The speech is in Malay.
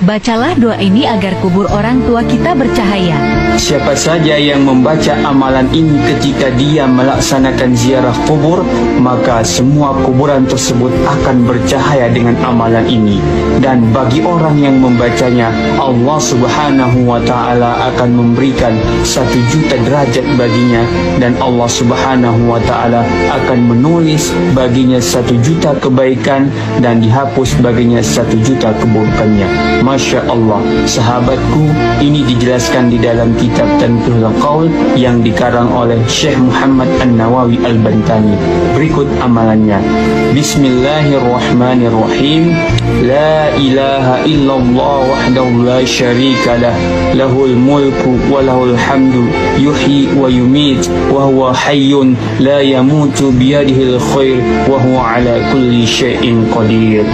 Bacalah doa ini agar kubur orang tua kita bercahaya. Siapa saja yang membaca amalan ini ketika dia melaksanakan ziarah kubur, maka semua kuburan tersebut akan bercahaya dengan amalan ini. Dan bagi orang yang membacanya, Allah Subhanahu wa Ta'ala akan memberikan 1 juta derajat baginya, dan Allah Subhanahu wa Ta'ala akan menulis baginya 1 juta kebaikan dan dihapus baginya 1 juta keburukannya. Masya Allah, sahabatku, ini dijelaskan di dalam kitab Tanbihul Qaul yang dikarang oleh Syekh Muhammad An-Nawawi Al-Bantani. Berikut amalannya. Bismillahirrahmanirrahim. La ilaha illallah wahdahu la syarika lah, lahul mulku wa lahul hamdu, yuhyi wa yumit, wa huwa hayyun la yamutu biyadihil khair, wa huwa ala kulli syai'in qadir.